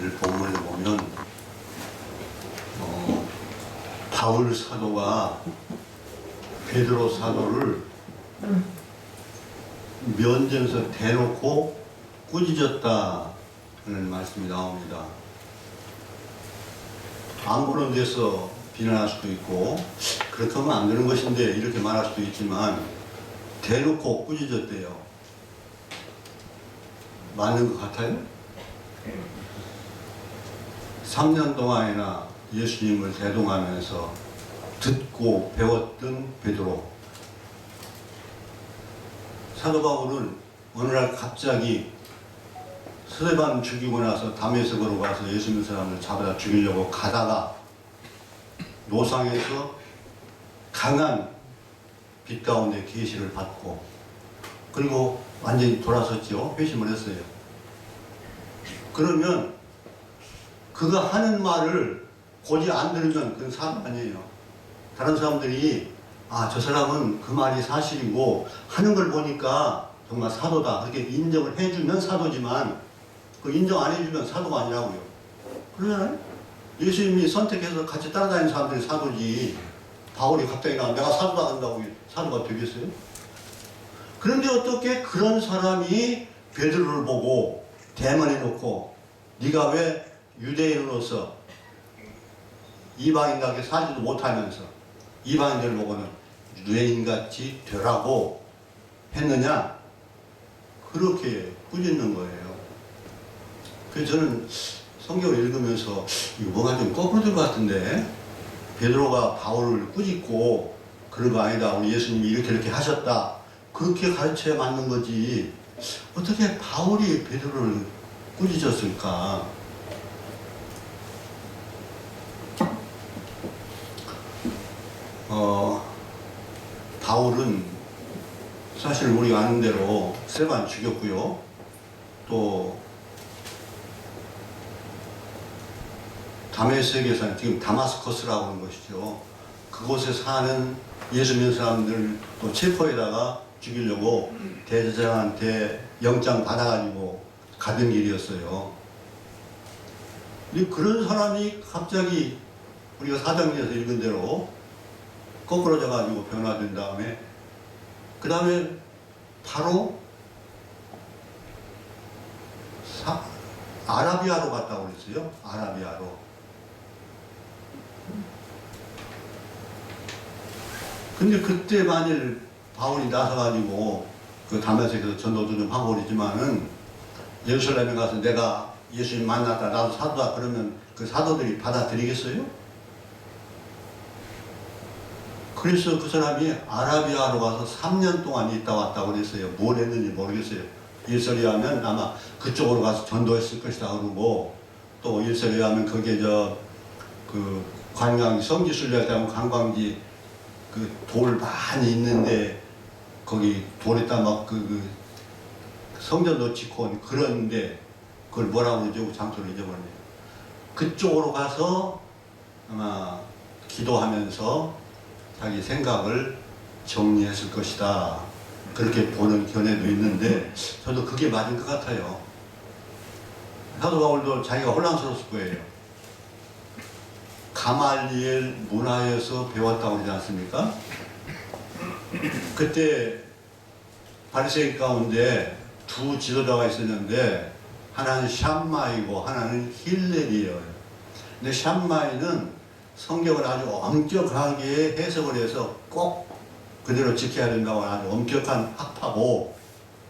오늘 본문을 보면 바울 사도가 베드로 사도를 면전에서 대놓고 꾸짖었다는 말씀이 나옵니다. 안 보는 데서 비난할 수도 있고 그렇게 하면 안 되는 것인데 이렇게 말할 수도 있지만 대놓고 꾸짖었대요. 맞는 것 같아요? 3년 동안이나 예수님을 대동하면서 듣고 배웠던 베드로. 사도 바울은 어느 날 갑자기 스데반 죽이고 나서 다메섹으로 가서 예수 믿는 사람을 잡아다 죽이려고 가다가 노상에서 강한 빛 가운데 계시를 받고 그리고 완전히 돌아섰죠. 회심을 했어요. 그러면 그가 하는 말을 고지 안 들으면 그건 사람 아니에요. 다른 사람들이 저 사람은 그 말이 사실이고 하는 걸 보니까 정말 사도다 그렇게 인정을 해주면 사도지만 그 인정 안 해주면 사도가 아니라고요. 그러잖아요. 예수님이 선택해서 같이 따라다니는 사람들이 사도지 바울이 갑자기 내가 사도다 한다고 사도가 되겠어요? 그런데 어떻게 그런 사람이 베드로를 보고 대면해 놓고 네가 왜 유대인으로서 이방인답게 살지도 못하면서 이방인들 보고는 유대인같이 되라고 했느냐? 그렇게 꾸짖는 거예요. 그래서 저는 성경을 읽으면서 이거 뭐가 좀 거꾸로 된 것 같은데 베드로가 바울을 꾸짖고 그런 거 아니다. 우리 예수님이 이렇게 하셨다. 그렇게 가르쳐야 맞는 거지. 어떻게 바울이 베드로를 꾸짖었을까? 바울은 사실 우리가 아는 대로 스데반 죽였고요. 또 다메섹에서 지금 다마스커스라고 하는 것이죠. 그곳에 사는 예수 믿는 사람들 또 체포에다가 죽이려고 대제사장한테 영장 받아가지고 가던 길이었어요. 근데 그런 사람이 갑자기 우리가 사장에서 읽은 대로 거꾸로져 가지고 변화된 다음에 그 다음에 바로 아라비아로 갔다고 그랬어요. 아라비아로. 근데 그때 만일 바울이 나서가지고 그 다메섹에서 전도도 좀 하고 그러지만은 예루살렘에 가서 내가 예수님 만났다 나도 사도다 그러면 그 사도들이 받아들이겠어요? 그래서 그 사람이 아라비아로 가서 3년 동안 있다 왔다고 그랬어요. 뭘 했는지 모르겠어요. 일설에 하면 아마 그쪽으로 가서 전도했을 것이다 그러고 또 일설에 하면 그게 그 관광지 성지순례 때 하면 관광지 그 돌 많이 있는데 거기 돌에다 막 그 성전도 짓고 그런데 그걸 뭐라고 그러죠? 장소를 잊어버렸네요. 그쪽으로 가서 아마 기도하면서 자기 생각을 정리했을 것이다. 그렇게 보는 견해도 있는데 저도 그게 맞은 것 같아요. 사도 바울도 자기가 혼란스러웠을 거예요. 가말리엘 문화에서 배웠다고 그러지 않습니까? 그때 바리새인 가운데 두 지도자가 있었는데 하나는 샴마이고 하나는 힐렐이에요. 근데 샴마이는 성경을 아주 엄격하게 해석을 해서 꼭 그대로 지켜야 된다고 하는 아주 엄격한 학파고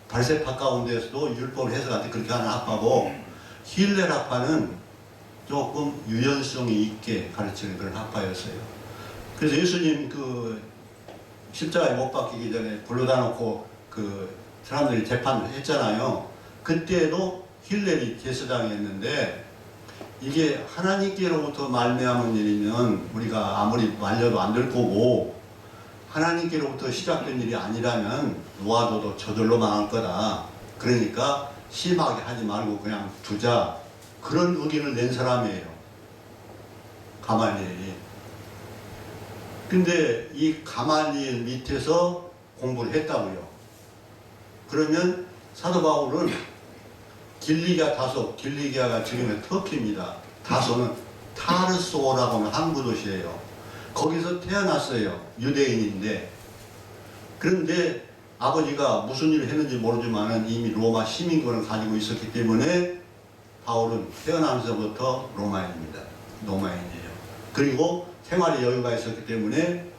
바리새파 가운데에서도 율법을 해석할 때 그렇게 하는 학파고 힐렐 학파는 조금 유연성이 있게 가르치는 그런 학파였어요. 그래서 예수님 그 십자가에 못 박히기 전에 불러다 놓고 그 사람들이 재판을 했잖아요. 그때도 힐렐이 제사장이었는데 이게 하나님께로부터 말미암은 일이면 우리가 아무리 말려도 안 될 거고 하나님께로부터 시작된 일이 아니라면 놓아둬도 저절로 망할 거다. 그러니까 심하게 하지 말고 그냥 두자. 그런 의견을 낸 사람이에요. 가말리엘이. 근데 이 가말리엘 밑에서 공부를 했다고요. 그러면 사도 바울은 길리기아 다소, 길리기아가 지금의 터키입니다. 다소는 타르소라고 하는 항구 도시예요. 거기서 태어났어요. 유대인인데. 그런데 아버지가 무슨 일을 했는지 모르지만 이미 로마 시민권을 가지고 있었기 때문에 바울은 태어나면서부터 로마인입니다. 로마인이에요. 그리고 생활의 여유가 있었기 때문에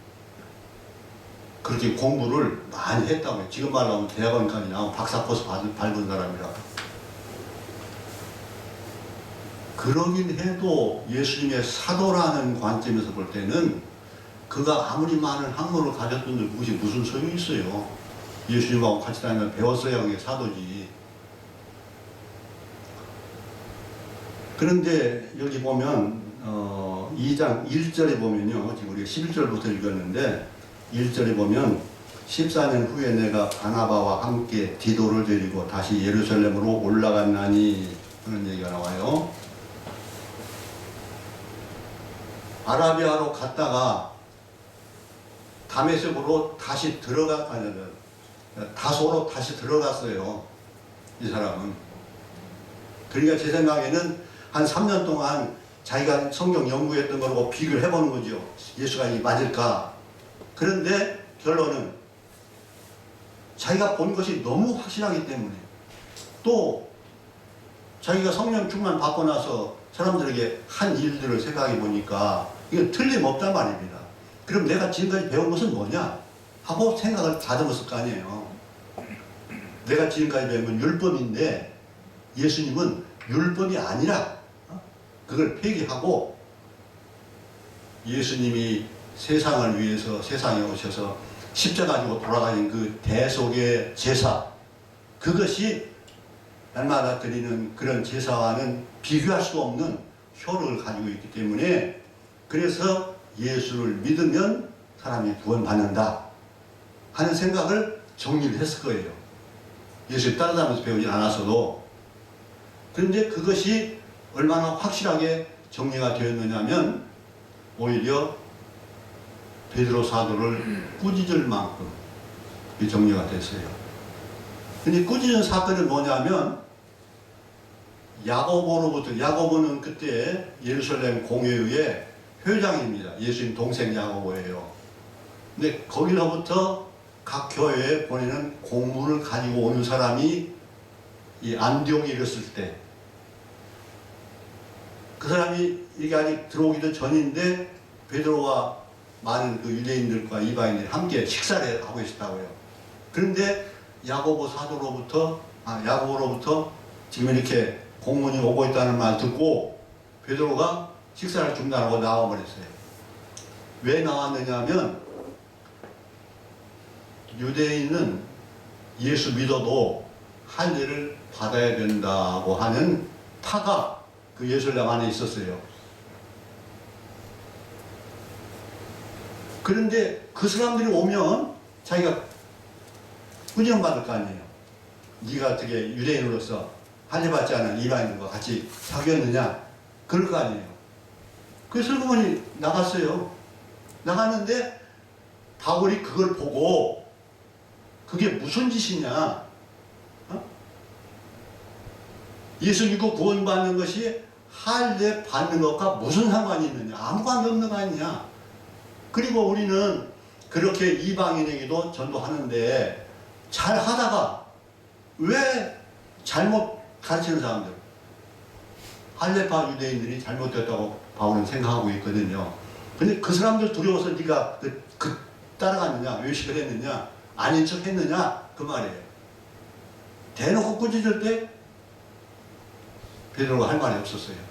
그렇게 공부를 많이 했다고요. 지금 말로 하면 대학원까지 나온 박사코스 밟은 사람이라. 그러긴 해도 예수님의 사도라는 관점에서 볼 때는 그가 아무리 많은 학문을 가졌던 그것이 무슨 소용이 있어요. 예수님하고 같이 다니면 배웠어야 그게 사도지. 그런데 여기 보면 2장 1절에 보면요. 지금 우리가 11절부터 읽었는데 1절에 보면 14년 후에 내가 바나바와 함께 디도를 데리고 다시 예루살렘으로 올라갔나니 하는 얘기가 나와요. 아라비아로 갔다가 다메섹으로 다시 다소로 다시 들어갔어요. 이 사람은. 그러니까 제 생각에는 한 3년 동안 자기가 성경 연구했던 거하고 비교를 해보는 거죠. 예수가 이 맞을까? 그런데 결론은 자기가 본 것이 너무 확실하기 때문에 또 자기가 성령 충만 받고 나서 사람들에게 한 일들을 생각해 보니까 이건 틀림없단 말입니다. 그럼 내가 지금까지 배운 것은 뭐냐? 하고 생각을 다듬었을 거 아니에요. 내가 지금까지 배운 건 율법인데 예수님은 율법이 아니라 그걸 폐기하고 예수님이 세상을 위해서 세상에 오셔서 십자가 지고 돌아가신 그 대속의 제사, 그것이 날마다 드리는 그런 제사와는 비교할 수 없는 효력을 가지고 있기 때문에 그래서 예수를 믿으면 사람이 구원받는다 하는 생각을 정리를 했을 거예요. 예수를 따라다니면서 배우지 않았어도. 그런데 그것이 얼마나 확실하게 정리가 되었느냐면 오히려 베드로 사도를 꾸짖을 만큼 정리가 됐어요. 근데 꾸짖은 사건은 뭐냐면 야고보는 그때 예루살렘 공회의의 회장입니다. 예수님 동생 야고보예요. 근데 거기로부터 각 교회에 보내는 공문을 가지고 오는 사람이 이 안디옥에 이르렀을 때 그 사람이 이게 아직 들어오기도 전인데 베드로와 많은 그 유대인들과 이방인들이 함께 식사를 하고 있었다고요. 그런데 야고보로부터 지금 이렇게 공문이 오고 있다는 말 듣고 베드로가 식사를 중단하고 나와버렸어요. 왜 나왔느냐 하면 유대인은 예수 믿어도 할례를 받아야 된다고 하는 파가 그 예루살렘 안에 있었어요. 그런데 그 사람들이 오면 자기가 꾸짖음받을 거 아니에요. 네가 어떻게 유대인으로서 할례 받지 않은 이방인과 같이 사귀었느냐? 그럴 거 아니에요. 그래서 슬그머니 나갔어요. 나갔는데 바울이 그걸 보고 그게 무슨 짓이냐? 예수 믿고 구원받는 것이 할례 받는 것과 무슨 상관이 있느냐? 아무 관계 없는 거 아니냐? 그리고 우리는 그렇게 이방인에게도 전도하는데 잘 하다가 왜 잘못 가르치는 사람들, 할례파 유대인들이 잘못됐다고 바울은 생각하고 있거든요. 근데 그 사람들 두려워서 네가 따라갔느냐, 외식을 했느냐, 아닌 척 했느냐, 그 말이에요. 대놓고 꾸짖을 때 베드로가 할 말이 없었어요.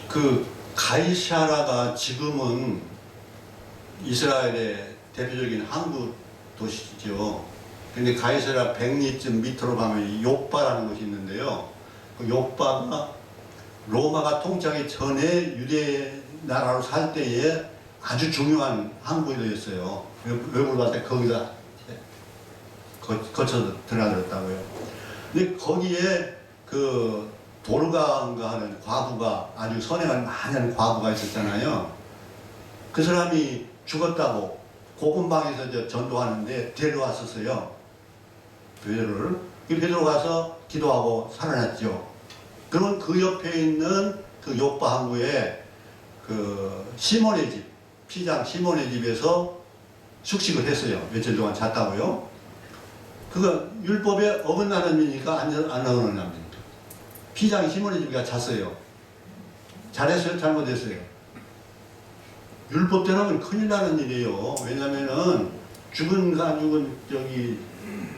그 가이사라가 지금은 이스라엘의 대표적인 항구 도시죠. 근데 가이사라 100리쯤 밑으로 가면 요빠라는 곳이 있는데요. 그 요빠가 로마가 통치하기 전에 유대 나라로 살 때에 아주 중요한 항구였어요. 외국으로 갈 때 거기다 거쳐서 드나들었다고요. 근데 거기에 그 도르가인가 하는 과부가, 아주 선행을 많이 하는 과부가 있었잖아요. 그 사람이 죽었다고 고군방에서 전도하는데 데려왔었어요. 베드로를. 베드로 가서 기도하고 살아났죠. 그러면 그 옆에 있는 그 요파 항구에 그 시몬의 집, 피장 시몬의 집에서 숙식을 했어요. 며칠 동안 잤다고요. 그거 율법에 어긋나는 일이니까 안 어긋나는 일입니까? 피장 시몬의 집에 잤어요. 잘했어요? 잘못했어요? 율법대로 하면 큰일 나는 일이에요. 왜냐면은 죽은 가죽은 저기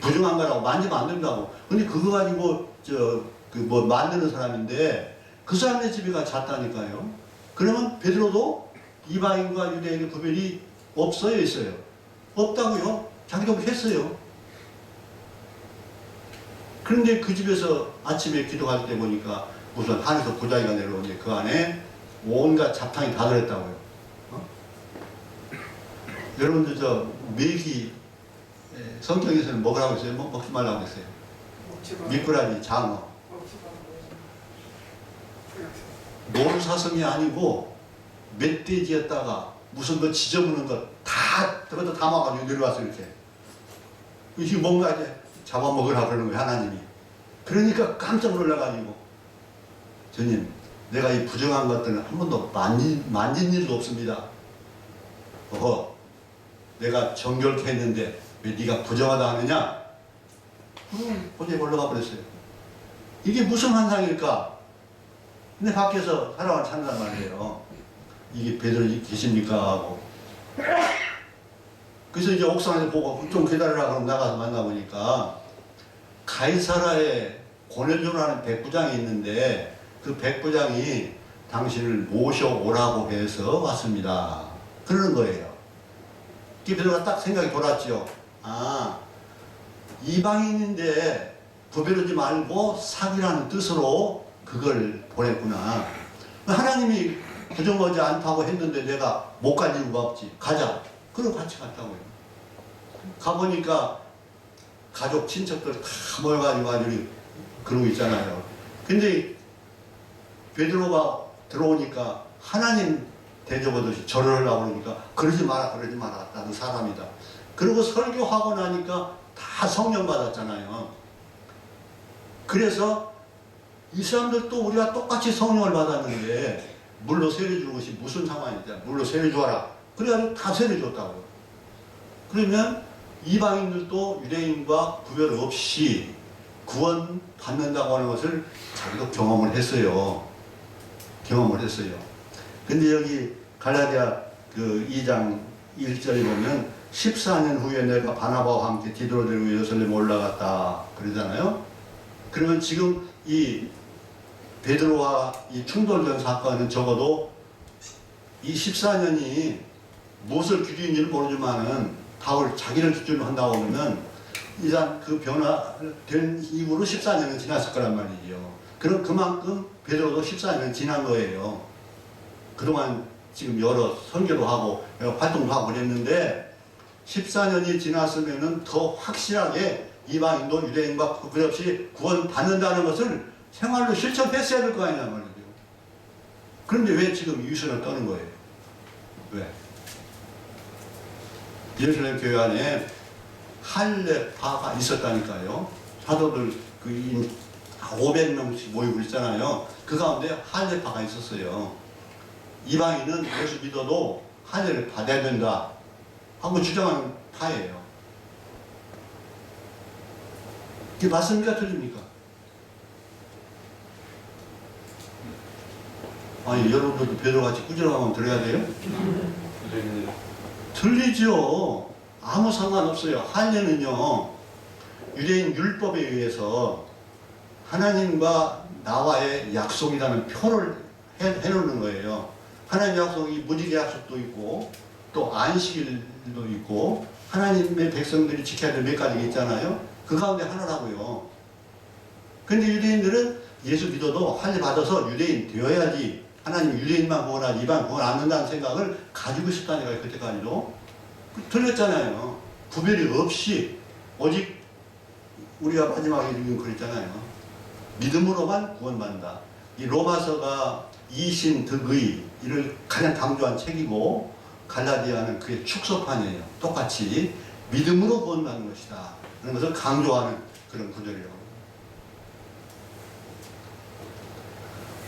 부정한 거라고 만지면 안 된다고. 근데 그거 가지고 뭐 만드는 사람인데 그 사람의 집에 가 잤다니까요. 그러면 베드로도 이방인과 유대인의 구별이 없어요, 있어요? 없다고요. 자기도 했어요. 그런데 그 집에서 아침에 기도할 때 보니까 우선 하늘에서 보자기가 내려오는데 그 안에 온갖 잡탕이 다 들었다고요. 여러분들 메기 성경에서는 먹으라고 했어요? 먹지 말라고 했어요? 미꾸라지, 장어. 노루사슴이 아니고 멧돼지였다가 무슨 거 지저분한 거 다 그것도 담아가지고 내려왔어요. 이렇게. 이게 뭔가 이제 잡아먹으라 그러는 거예요, 하나님이. 그러니까 깜짝 놀라가지고, 주님, 내가 이 부정한 것들은 한 번도 만진 일도 없습니다. 내가 정결케 했는데 왜 네가 부정하다 하느냐? 어제 올라가 버렸어요. 이게 무슨 환상일까? 근데 밖에서 사람을 찾는단 말이에요. 이게 베드로 계십니까? 하고. 그래서 이제 옥상에서 보고 좀 기다리라 그러면 나가서 만나보니까 가이사라에 고넬료라는 백부장이 있는데 그 백부장이 당신을 모셔오라고 해서 왔습니다. 그러는 거예요. 베드로가 딱 생각이 돌았죠. 아, 이방인인데 구별하지 말고 사귀라는 뜻으로 그걸 보냈구나. 하나님이 부정하지 않다고 했는데 내가 못 갈 이유가 없지. 가자. 그럼 같이 갔다고요. 가보니까 가족, 친척들 다 모여가지고 아주 그러고 있잖아요. 근데 베드로가 들어오니까 하나님 대접하듯이 절을 하려고 그러니까 그러지 마라, 그러지 마라. 나도 사람이다. 그리고 설교하고 나니까 다 성령 받았잖아요. 그래서 이 사람들도 우리가 똑같이 성령을 받았는데 물로 세례 주는 것이 무슨 상관이냐. 물로 세례 주어라. 그래가지고 다 세례 줬다고요. 그러면 이방인들도 유대인과 구별 없이 구원 받는다고 하는 것을 자기도 경험을 했어요. 경험을 했어요. 근데 여기 갈라디아 그 2장 1절에 보면 14년 후에 내가 바나바와 함께 디도를 데리고 예루살렘에 올라갔다 그러잖아요. 그러면 지금 이 베드로와 이 충돌된 사건은 적어도 이 14년이 무엇을 기준인지는 모르지만은 바울 자기를 기준으로 한다고 하면 일단 그 변화된 이후로 14년은 지났을 거란 말이죠. 그럼 그만큼 베드로도 14년 지난 거예요. 그동안 지금 여러 선교도 하고 활동도 하고 그랬는데 14년이 지났으면은 더 확실하게 이방인도 유대인과 구별 없이 구원 받는다는 것을 생활로 실천했어야 될 거 아니냐 말이죠. 그런데 왜 지금 유선을 떠는 거예요? 왜? 예루살렘 교회 안에 할례파가 있었다니까요. 사도들 500명씩 모이고 있잖아요. 그 가운데 할례파가 있었어요. 이방인은 예수 믿어도 할례를 받아야 된다 하고 주장하는 파예요. 이게 맞습니까? 틀립니까? 아니 여러분들도 베드로같이 꾸준하면 들어야 돼요? 틀리죠. 아무 상관없어요. 할례는요 유대인 율법에 의해서 하나님과 나와의 약속이라는 표를 해놓는 거예요. 하나님의 약속이 무지개 약속도 있고 또 안식일도 있고 하나님의 백성들이 지켜야 될 몇 가지가 있잖아요. 그 가운데 하나라고요. 근데 유대인들은 예수 믿어도 할례 받아서 유대인 되어야지 하나님 유대인만 구원하지 이방 구원 안 한다는 생각을 가지고 있었다니까요. 그때까지도. 틀렸잖아요. 구별이 없이 오직 우리가 마지막에 읽은 그랬잖아요. 믿음으로만 구원받는다. 이 로마서가 이신 득의 이를 가장 강조한 책이고 갈라디아는 그의 축소판이에요. 똑같이 믿음으로 구원받는 것이다 하는 것을 강조하는 그런 구절이라고.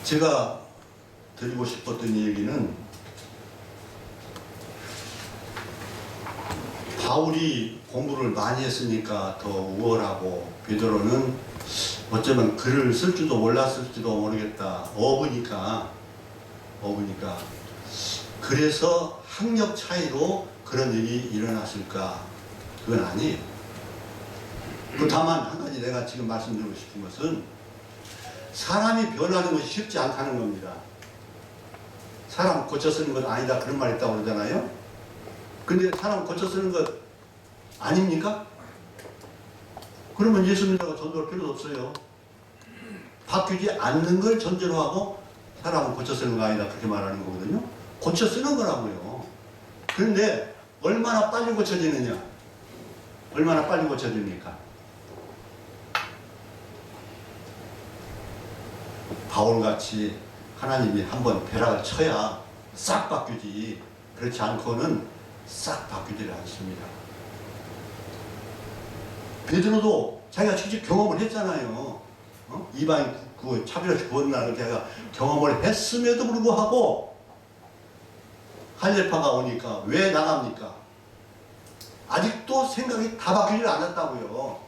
제가 드리고 싶었던 얘기는 바울이 공부를 많이 했으니까 더 우월하고 베드로는 어쩌면 글을 쓸 줄도 몰랐을지도 모르겠다. 어부니까 그래서 학력 차이로 그런 일이 일어났을까? 그건 아니에요. 다만 한 가지 내가 지금 말씀드리고 싶은 것은 사람이 변하는 것이 쉽지 않다는 겁니다. 사람 고쳐 쓰는 건 아니다 그런 말 있다고 그러잖아요. 근데 사람 고쳐 쓰는 것 아닙니까? 그러면 예수 믿다가 전도할 필요도 없어요. 바뀌지 않는 걸 전제로 하고 사람은 고쳐 쓰는 거 아니다 그렇게 말하는 거거든요. 고쳐 쓰는 거라고요. 그런데 얼마나 빨리 고쳐지느냐? 얼마나 빨리 고쳐집니까? 바울같이 하나님이 한번 벼락을 쳐야 싹 바뀌지, 그렇지 않고는 싹 바뀌지를 않습니다. 베드로도 자기가 직접 경험을 했잖아요. 이방인 그 차별없이 구원하는 자가 경험을 했음에도 불구하고 할례파가 오니까 왜 나갑니까? 아직도 생각이 다 바뀌지 않았다고요.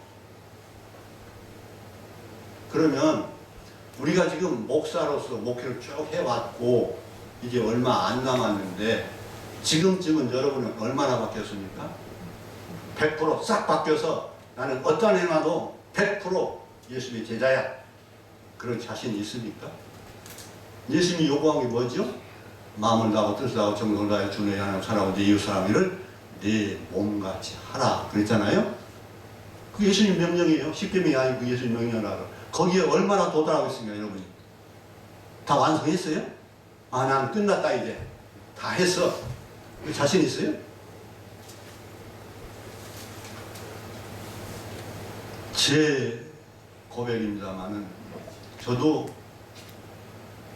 그러면 우리가 지금 목사로서 목회를 쭉 해왔고 이제 얼마 안 남았는데 지금쯤은 여러분은 얼마나 바뀌었습니까? 100% 싹 바뀌어서 나는 어떤 행화도 100% 예수님의 제자야. 그런 자신이 있습니까? 예수님이 요구한 게 뭐죠? 마음을 다하고 뜻을 다하고 정성을 다하여 주 너의 하나님 사랑하고 내 이웃 사람 일을 내 몸같이 하라 그랬잖아요. 그 예수님 명령이에요. 십계명이 아니고 예수님 명령이라고. 거기에 얼마나 도달하고 있습니까 여러분이? 다 완성했어요? 아, 난 끝났다 이제. 다 했어. 그 자신 있어요? 제 고백입니다만은 저도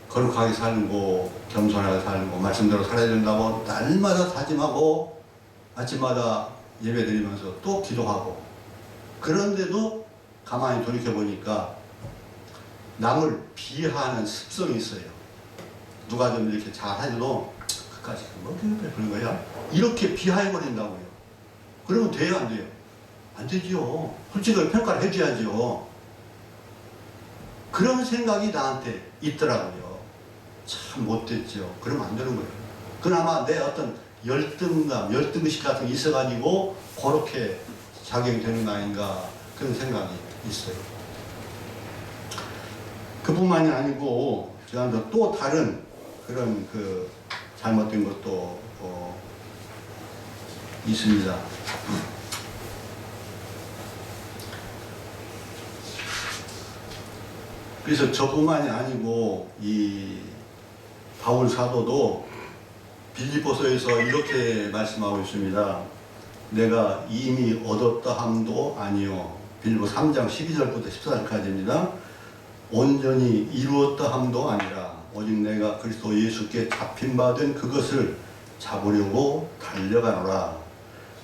거룩하게 살고 겸손하게 살고 말씀대로 살아야 된다고 날마다 다짐하고 아침마다 예배드리면서 또 기도하고, 그런데도 가만히 돌이켜보니까 남을 비하하는 습성이 있어요. 누가 좀 이렇게 잘해도 그까지 뭐 그런 거야? 이렇게 비하해버린다고요. 그러면 돼요 안 돼요? 안 되지요. 솔직히 평가를 해줘야지요. 그런 생각이 나한테 있더라고요. 참 못됐죠. 그러면 안 되는 거예요. 그나마 내 어떤 열등감, 열등의식 같은 게 있어가지고 그렇게 작용되는 거 아닌가 그런 생각이 있어요. 그뿐만이 아니고 저한테 또 다른 그런 그 잘못된 것도 있습니다. 그래서 저뿐만이 아니고 이 바울 사도도 빌립보서에서 이렇게 말씀하고 있습니다. 내가 이미 얻었다 함도 아니요. 빌립보 3장 12절부터 14절까지입니다. 온전히 이루었다 함도 아니라 오직 내가 그리스도 예수께 잡힌받은 그것을 잡으려고 달려가노라.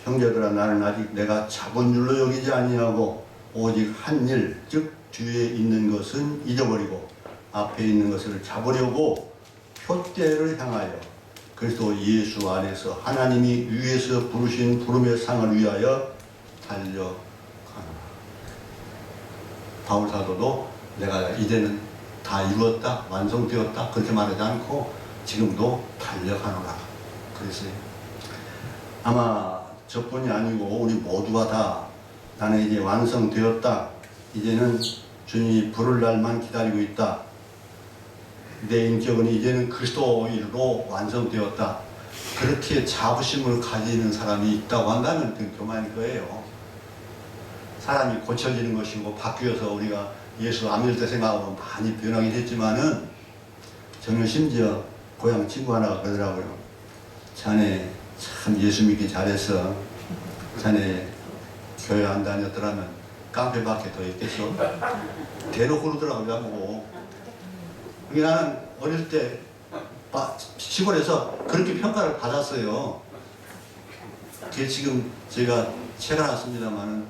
형제들아, 나는 아직 내가 잡은 줄로 여기지 아니하고 오직 한 일, 즉 뒤에 있는 것은 잊어버리고 앞에 있는 것을 잡으려고 표대를 향하여 그리스도 예수 안에서 하나님이 위에서 부르신 부름의 상을 위하여 달려가노라. 바울 사도도 내가 이제는 다 이루었다, 완성되었다 그렇게 말하지 않고 지금도 달려가노라 그랬어요. 아마 저뿐이 아니고 우리 모두가 다 나는 이제 완성되었다, 이제는 주님이 부를 날만 기다리고 있다, 내 인격은 이제는 그리스도인으로 완성되었다, 그렇게 자부심을 가지는 사람이 있다고 한다면 그 교만일 거예요. 사람이 고쳐지는 것이고 바뀌어서 우리가 예수 안 믿을 때 생각하면 많이 변하긴 했지만은, 저는 심지어 고향 친구 하나가 그러더라고요. 자네 참 예수 믿기 잘했어. 자네 교회 안 다녔더라면 깡패밖에 더 있겠어. 대놓고 그러더라고요. 나보고. 나는 어릴 때 시골에서 그렇게 평가를 받았어요. 그게 지금 제가 책을 안 씁니다만은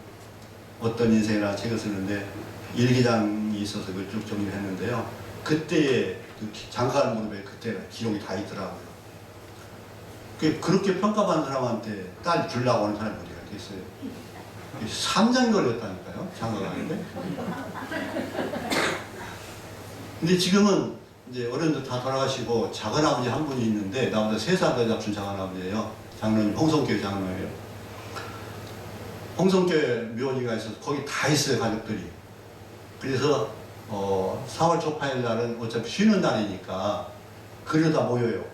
어떤 인생이라는 책을 쓰는데 일기장이 있어서 그걸 쭉 정리를 했는데요. 그때의 그 장가간 무릎에 그때 기록이 다 있더라고요. 그렇게 평가받는 사람한테 딸 주려고 하는 사람이 어디가 있겠어요. 3년 걸렸다니까요, 장가가는데. 근데 지금은 이제 어른들 다 돌아가시고 작은아버지 한 분이 있는데 나보다 3살 더 잡순 작은아버지예요. 장로님, 홍성교회 장로예요. 홍성교회 묘지가 있어서 거기 다 있어요, 가족들이. 그래서 4월 초파일 날은 어차피 쉬는 날이니까 그러다 모여요.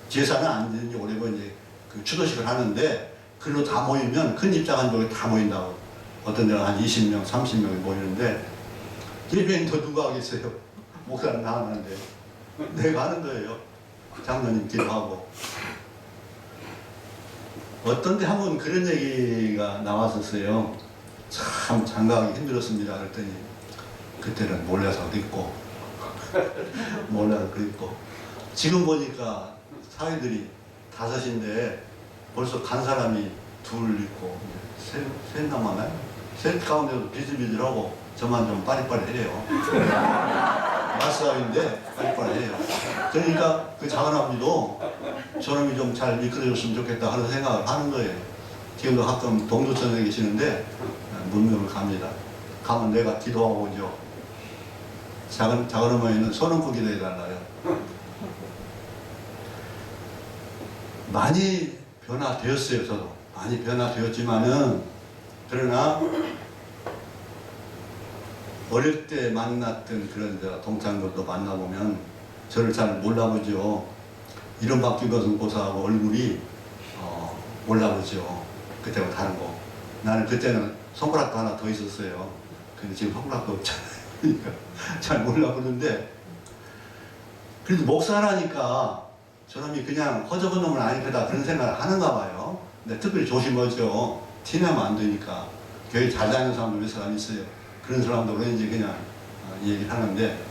제사는 안 되는지 오래고 이제 그 추도식을 하는데 그걸로 다 모이면 큰 집장 한쪽에 다 모인다고. 어떤 데가 한 20명, 30명이 모이는데 예배는 더 누가 하겠어요? 목사는 다 하는데 내가 하는 거예요. 장로님 기도하고. 어떤 데 한번 그런 얘기가 나왔었어요. 참 장가가기 힘들었습니다. 그랬더니 그때는 몰라서 그랬고 몰라서 그랬고 지금 보니까 사위들이 5인데 벌써 간 사람이 2 있고 셋 남았나요? 셋 가운데도 비슷비슷하고 저만 좀 빠릿빠릿해요. 말싸움인데 빠릿빠릿해요. 그러니까 그 작은아버지도 저놈이 좀 잘 이끌어줬으면 좋겠다 하는 생각을 하는 거예요. 지금도 가끔 동두천에 계시는데 문명을 갑니다. 가면 내가 기도하고 오죠. 작은 어머니는 손 얹고 기도해달라요. 많이 변화되었어요. 저도 많이 변화되었지만은 그러나 어릴 때 만났던 그런 동창들도 만나보면 저를 잘 몰라보죠. 이름 바뀐 것은 고사하고 얼굴이 몰라보죠. 그때하고 다른 거. 나는 그때는 손가락도 하나 더 있었어요. 근데 지금 손가락도 없잖아요. 그러니까 잘 몰라보는데 그래도 목사라니까 저놈이 그냥 허접한 놈은 아닐 거다 그런 생각을 하는가 봐요. 근데 특별히 조심하죠. 티내면 안 되니까. 교회 잘 다니는 사람도 몇 사람 있어요. 그런 사람들로 이제 그냥 얘기를 하는데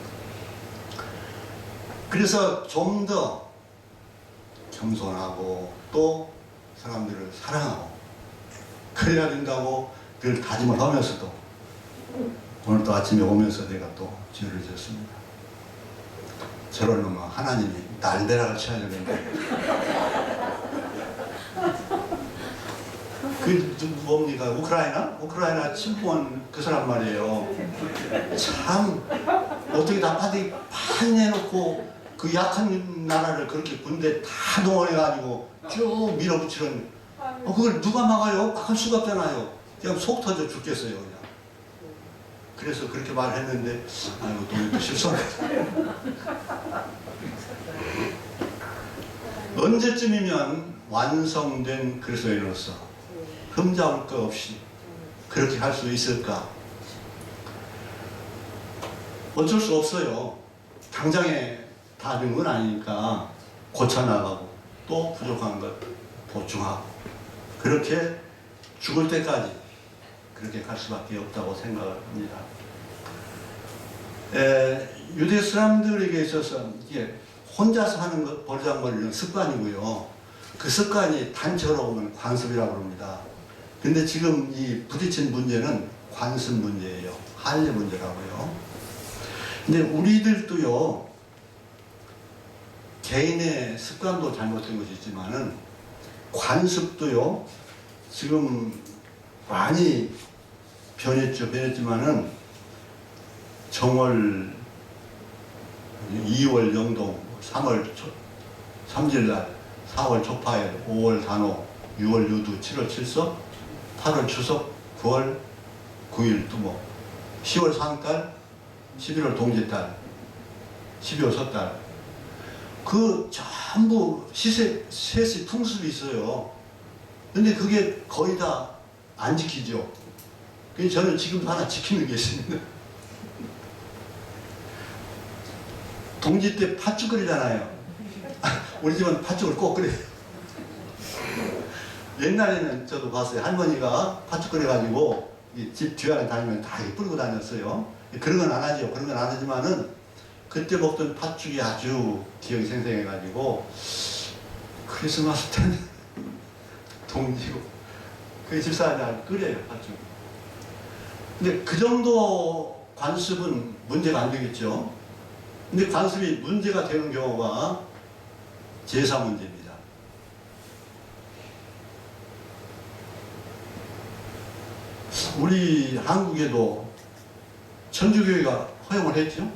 그래서 좀 더 겸손하고 또 사람들을 사랑하고 그래야 된다고 늘 다짐을 하면서도 오늘 또 아침에 오면서 내가 또 죄를 지었습니다. 저런 놈은 하나님이 날벼락을 쳐야 되는데 그 뭡니까? 우크라이나 침공한 그 사람 말이에요. 참 어떻게 나파되게 많이 내놓고 그 약한 나라를 그렇게 군대 다 동원해가지고 쭉 밀어붙이는 그걸 누가 막아요? 막을 수가 없잖아요. 그냥 속 터져 죽겠어요 그냥. 그래서 그렇게 말했는데 아이고 또 실수를 언제쯤이면 완성된 그리스도인으로서 흠잡을 것 없이 그렇게 할 수 있을까? 어쩔 수 없어요. 당장에 다 된 건 아니니까 고쳐나가고 또 부족한 것 보충하고 그렇게 죽을 때까지 그렇게 갈 수밖에 없다고 생각을 합니다. 유대 사람들에게 있어서 이게 혼자서 하는 것, 버르장머리는 습관이고요. 그 습관이 단체로 보면 관습이라고 합니다. 근데 지금 이 부딪힌 문제는 관습 문제예요. 할례 문제라고요. 근데 우리들도요, 개인의 습관도 잘못된 것이 있지만은 관습도요, 지금 많이 변했지만은 정월 2월 영동, 3월 3일날, 4월 초파일, 5월 단오, 6월 유두, 7월 칠석, 8월 추석, 9월 9일 두목, 10월 상달, 11월 동짓달, 12월 섣달. 그 전부 세시 풍습이 있어요. 근데 그게 거의 다 안 지키죠. 그래서 저는 지금도 하나 지키는 게 있습니다. 동지 때 팥죽 끓이잖아요. 우리 집은 팥죽을 꼭 끓여요. 옛날에는 저도 봤어요. 할머니가 팥죽 끓여가지고 집 뒤안에 다니면 다 뿌리고 다녔어요. 그런 건 안 하죠. 그런 건 안 하지만은 그때 먹던 팥죽이 아주 기억이 생생해가지고 크리스마스 때는 동지고 그 집사람이 아주 끓여요, 팥죽. 근데 그 정도 관습은 문제가 안 되겠죠. 근데 관습이 문제가 되는 경우가 제사 문제입니다. 우리 한국에도 천주교회가 허용을 했죠.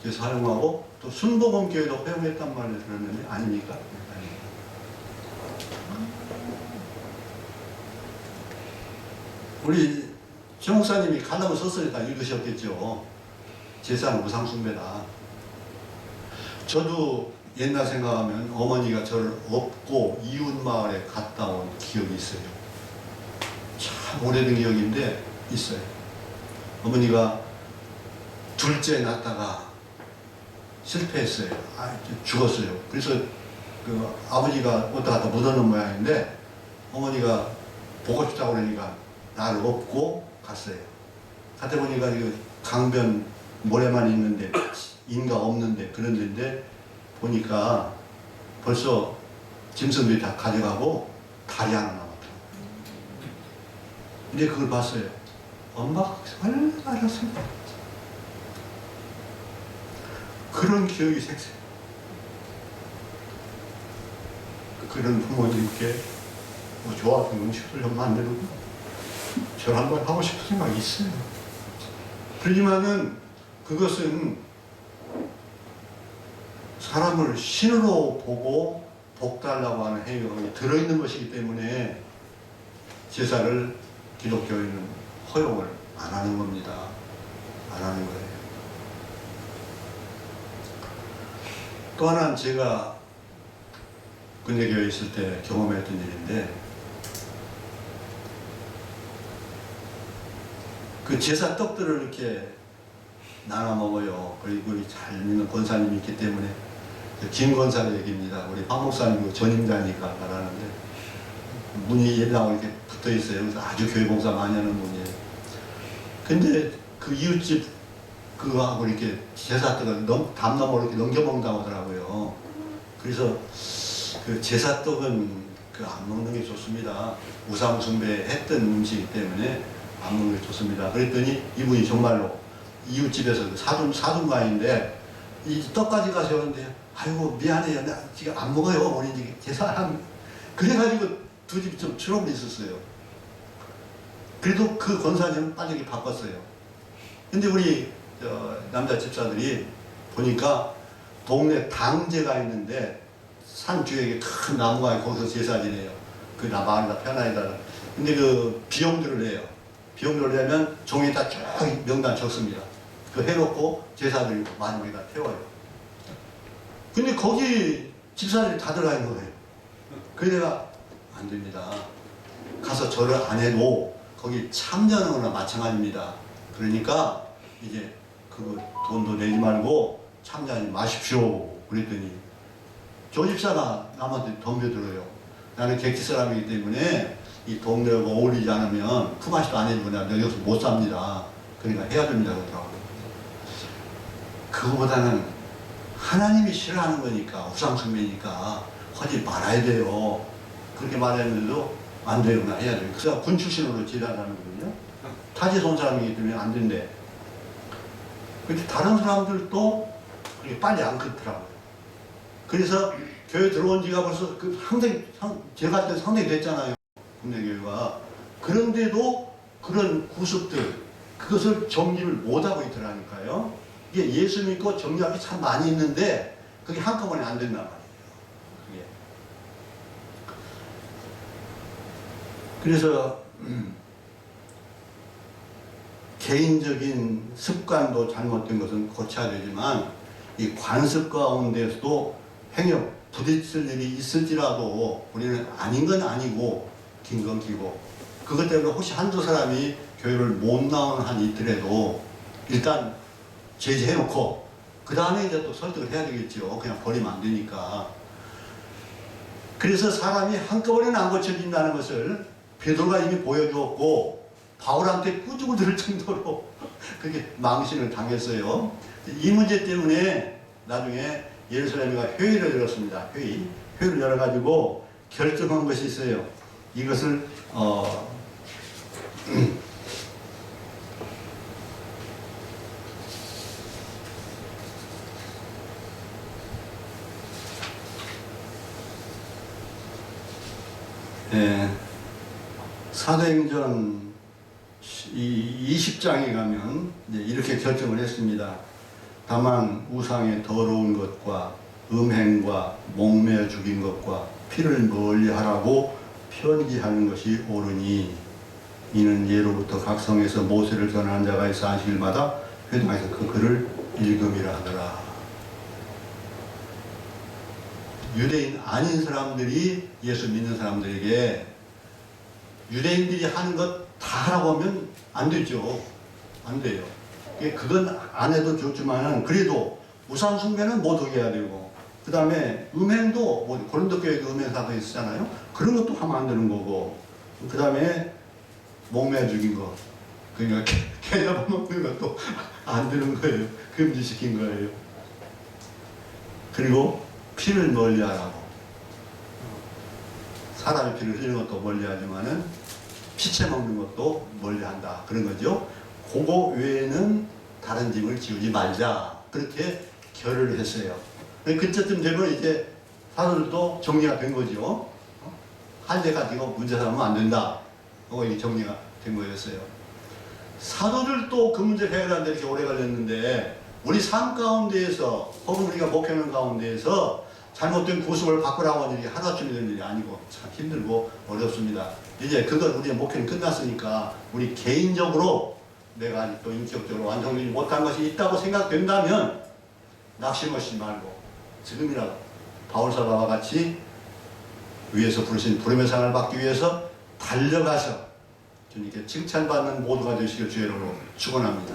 제사 허용하고 또 순복음교회도 허용했단 말을 들었는데 아닙니까? 우리 최 목사님이 칼럼을 썼으니 다 읽으셨겠죠. 제사는 우상숭배다. 저도 옛날 생각하면 어머니가 저를 업고 이웃마을에 갔다 온 기억이 있어요. 참 오래된 기억인데 있어요. 어머니가 둘째 낳다가 실패했어요. 죽었어요. 그래서 그 아버지가 어디다 갖다 묻어놓은 모양인데 어머니가 보고 싶다고 그러니까 나를 업고 갔어요. 갔다 보니까 그 강변 모래만 있는데 인가 없는데 그런 데인데 보니까 벌써 짐승들이 다 가져가고 다리 하나 남았더라고요. 근데 그걸 봤어요. 엄마가 얼마나 슬퍼. 그런 기억이 생생. 그런 부모님께 뭐 좋아하는 음식을 좀 만들고 저 한번 하고 싶은 생각이 있어요. 그렇지만은 그것은 사람을 신으로 보고 복달라고 하는 행위가 들어있는 것이기 때문에 제사를 기독교인은 허용을 안 하는 겁니다. 안 하는 거예요. 또 하나는 제가 근대교회에 있을 때 경험했던 일인데 그 제사 떡들을 이렇게 나눠 먹어요. 그리고 잘 믿는 권사님이 있기 때문에 김 권사의 얘기입니다. 우리 박 목사님 전임자니까 말하는데 문이 예리하고 이렇게 붙어 있어요. 그래서 아주 교회 봉사 많이 하는 분이에요. 근데 그 이웃집 그거하고 이렇게 제사떡을 담 넘어 이렇게 넘겨 먹는다고 하더라고요. 그래서 그 제사떡은 그 안 먹는 게 좋습니다. 우상 숭배했던 음식이기 때문에 안 먹는 게 좋습니다. 그랬더니 이분이 정말로 이웃집에서 사둔가인데 이 떡까지 가져오는데 아이고 미안해요. 나 지금 안 먹어요. 우리 이제 제사한 그래가지고 두 집 좀 트러블이 있었어요. 그래도 그 권사님은 빠르게 바꿨어요. 근데 우리 남자 집사들이 보니까 동네 당제가 있는데 산 뒤에 큰 나무가 있고 거기서 제사 지내요. 그 마을에다 편하에다. 근데 그 비용들을 내요. 비용들을 내면 종이에다 쭉 명단 적습니다. 그 해놓고 제사 드리고 마지막에다 태워요. 근데 거기 집사들이 다 들어가 있는 거예요. 그래서 내가 안 됩니다. 가서 절을 안 해도 거기 참여하는 거나 마찬가지입니다. 그러니까 이제 그 돈도 내지 말고 참여하지 마십시오. 그랬더니 조 집사가 남한테 덤벼들어요. 나는 객지 사람이기 때문에 이 동네하고 어울리지 않으면 품앗이도 안 해주고 내가 여기서 못 삽니다. 그러니까 해야 됩니다. 그러더라고요. 그거보다는 하나님이 싫어하는 거니까 우상숭배니까 하지 말아야 돼요. 그렇게 말했는데도 안 돼요. 나 해야 돼요. 그래서 군 출신으로 지휘하는 거거든요. 타지에서 온 사람이기 때문에 안 된대. 근데 다른 사람들도 그렇게 빨리 안 끊더라고요. 그래서 교회 들어온 지가 벌써 제가 할 때 상당히 됐잖아요. 국내교회가. 그런데도 그런 구습들, 그것을 정리를 못하고 있더라니까요. 이게 예수 믿고 정리할 게 참 많이 있는데 그게 한꺼번에 안 된단 말이에요. 그게. 그래서 개인적인 습관도 잘못된 것은 고쳐야 되지만 이 관습 가운데서도 행역 부딪힐 일이 있을지라도 우리는 아닌 건 아니고 긴 건 기고 그것 때문에 혹시 한두 사람이 교회를 못 나오는 한이 있더라도 일단 제지해놓고 그 다음에 이제 또 설득을 해야 되겠죠. 그냥 버리면 안 되니까. 그래서 사람이 한꺼번에는 안 고쳐진다는 것을 베드로가 이미 보여주었고 바울한테 꾸중을 들을 정도로 그렇게 망신을 당했어요. 이 문제 때문에 나중에 예루살렘가 회의를 열었습니다. 회의를 열어가지고 결정한 것이 있어요. 이것을 사도행전 20장에 가면 이렇게 결정을 했습니다. 다만 우상의 더러운 것과 음행과 목매어 죽인 것과 피를 멀리하라고 편지하는 것이 옳으니 이는 예로부터 각 성에서 모세를 전하는 자가 있어 안식일마다 회당에서 그 글을 읽음이라 하더라. 유대인 아닌 사람들이 예수 믿는 사람들에게 유대인들이 하는 것 다 하라고 하면 안 되죠. 안 돼요. 그건 안 해도 좋지만 그래도 우상 숭배는 못 하게 해야 되고, 그 다음에 음행도 뭐 고린도 교회 음행 사도 있잖아요. 그런 것도 하면 안 되는 거고, 그 다음에 목매 죽인 거, 그러니까 개 잡아먹는 것도 안 되는 거예요. 금지시킨 거예요. 그리고 피를 멀리하라고. 사람의 피를 흘리는 것도 멀리하지만은 피채 먹는 것도 멀리한다. 그런 거죠. 그거 외에는 다른 짐을 지우지 말자. 그렇게 결의를 했어요. 그때쯤 되면 이제 사도들도 정리가 된 거죠. 할례 가지고 문제 삼으면 안 된다. 이게 정리가 된 거였어요. 사도들도 그 문제를 해결하는데 이렇게 오래 걸렸는데, 우리 삶 가운데에서 혹은 우리가 목회하는 가운데에서 잘못된 구습을 바꾸라고 하는 일이 하루아침에 되는 일이 아니고 참 힘들고 어렵습니다. 이제 그걸 우리의 목회는 끝났으니까 우리 개인적으로 내가 아직도 인격적으로 완성되지 못한 것이 있다고 생각된다면 낙심하지 말고 지금이라도 바울사바와 같이 위에서 부르신 부름의 상을 받기 위해서 달려가서 주님께 칭찬받는 모두가 되시길 주의 이름으로 축원합니다.